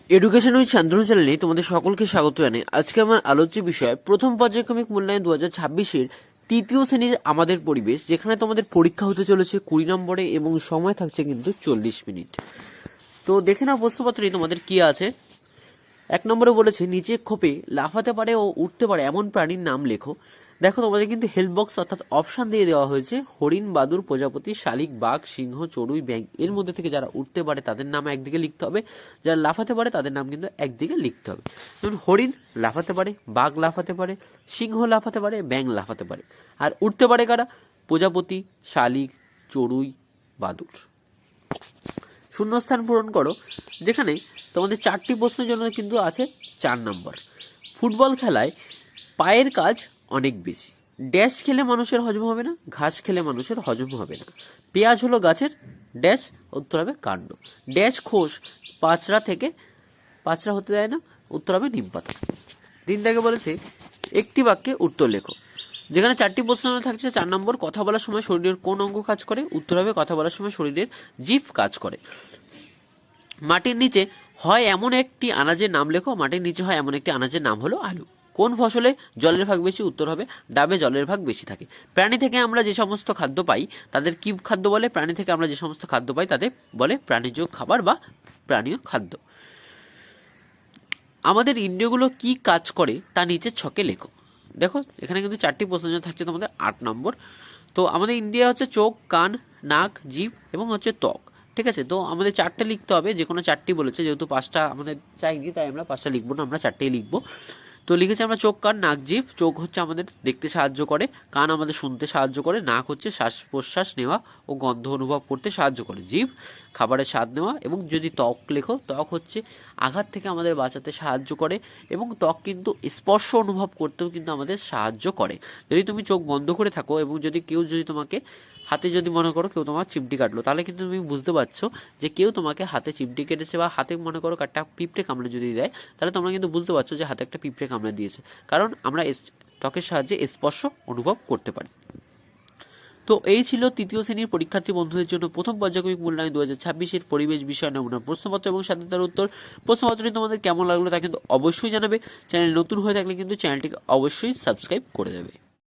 Education with Shantanu চ্যানেলে তোমাদের সকলকে স্বাগত জানাই। আজকে আমার আলোচ্য বিষয় প্রথম পর্যায়ক্রমিক মূল্যায়ন 2026-এর তৃতীয় শ্রেণীর আমাদের পরিবেশ, যেখানে তোমাদের পরীক্ষা হতে চলেছে 20 নম্বরে এবং সময় থাকছে কিন্তু 40 মিনিট। তো দেখে নাও প্রশ্নপত্রে তোমাদের কি আছে। 1 নম্বরে বলেছে নিচে খোপে লাফাতে পারে ও উঠতে পারে এমন প্রাণীর নাম লেখো। দেখো তোমাদের কিন্তু হেল্প বক্স অর্থাৎ অপশন দিয়ে দেওয়া হয়েছে হরিণ, বাদুড়, প্রজাপতি, শালিক, বাঘ, সিংহ, চড়ুই, ব্যাঙ। এর মধ্যে থেকে যারা উঠতে পারে তাদের নাম একদিকে লিখতে হবে, যারা লাফাতে পারে তাদের নাম কিন্তু একদিকে লিখতে হবে। যেমন হরিণ লাফাতে পারে, বাঘ লাফাতে পারে, সিংহ লাফাতে পারে, ব্যাঙ লাফাতে পারে। আর উঠতে পারে কারা? প্রজাপতি, শালিক, চড়ুই, বাদুড়। শূন্যস্থান পূরণ করো, যেখানে তোমাদের 4টি প্রশ্নের জন্য কিন্তু আছে 4 নম্বর। ফুটবল খেলায় পায়ের কাজ অনেক বেশি। ড্যাশ খেলে মানুষের হজম হবে না, ঘাস খেলে মানুষের হজম হবে না। পেঁয়াজ হলো গাছের ড্যাশ, উত্তর হবে কাণ্ড। ড্যাশ খোস পাঁচড়া হতে দেয় না, উত্তর হবে নিম পাতা। 3 দাগে বলেছে একটি বাক্যে উত্তর লেখো। যেখানে 4টি প্রশ্ন থাকছে 4 নম্বর, কথা বলার সময় শরীরের কোন অঙ্গ কাজ করে? উত্তর হবে কথা বলার সময় শরীরের জিভ কাজ করে। মাটির নিচে হয় এমন একটি আনাজের নাম লেখো। মাটির নিচে হয় এমন একটি আনাজের নাম হলো আলু। কোন ফসলে জলের ভাগ বেশি? উত্তর হবে ডাবে জলের ভাগ বেশি থাকে। প্রাণী থেকে আমরা যে সমস্ত খাদ্য পাই তাদের কি খাদ্য বলে? প্রাণী থেকে আমরা যে সমস্ত খাদ্য পাই তাদের বলে প্রাণীজ খাবার বা প্রাণীয় খাদ্য। আমাদের ইন্দ্রিয়গুলো কি কাজ করে তা নিচের ছকে লেখো। দেখো এখানে কিন্তু 4টি প্রশ্ন থাকছে তোমাদের 8 নম্বর। তো আমাদের ইন্দ্রিয় হচ্ছে চোখ, কান, নাক, জিভ এবং হচ্ছে ত্বক। ঠিক আছে, তো আমাদের 4টে লিখতে হবে, যে কোনো 4টি বলেছে, যেহেতু 5টা আমাদের চাইনি তাই আমরা 5টা লিখবো না, আমরা 4টেই লিখবো। তো লিখেছি আমরা চোখ, কান, নাক, জিভ। চোখ হচ্ছে আমাদের দেখতে সাহায্য করে, কান আমাদের শুনতে সাহায্য করে, নাক হচ্ছে শ্বাস প্রশ্বাস নেওয়া ও গন্ধ অনুভব করতে সাহায্য করে, জিভ খাবারের স্বাদ নেওয়া, এবং যদি ত্বক লেখো, ত্বক হচ্ছে আঘাত থেকে আমাদের বাঁচাতে সাহায্য করে, এবং ত্বক কিন্তু স্পর্শ অনুভব করতেও কিন্তু আমাদের সাহায্য করে। যদি তুমি চোখ বন্ধ করে থাকো এবং যদি কেউ তোমাকে হাতে যদি মনে করো কেউ তোমার চিমটি কাটলো, তাহলে কিন্তু তুমি বুঝতে পারছো যে কেউ তোমাকে হাতে চিমটি কেটেছে, বা হাতে মনে করো একটা পিঁপড়ে কামড়ে যদি দেয়, তাহলে তোমরা কিন্তু বুঝতে পারছো যে হাতে একটা পিঁপড়ে কামড়ে দিয়েছে, কারণ আমরা ত্বকের সাহায্যে স্পর্শ অনুভব করতে পারি। তো এই ছিল তৃতীয় শ্রেণীর পরীক্ষার্থী বন্ধুদের জন্য প্রথম পর্যায়ক্রমিক মূল্যায়ন 2026-এর পরিবেশ বিষয় নমুনা প্রশ্নপত্র এবং সাথে তার উত্তর। প্রশ্নপত্রটি তোমাদের কেমন লাগলো তা কিন্তু অবশ্যই জানাবে। চ্যানেল নতুন হয়ে থাকলে কিন্তু চ্যানেলটিকে অবশ্যই সাবস্ক্রাইব করে দেবে।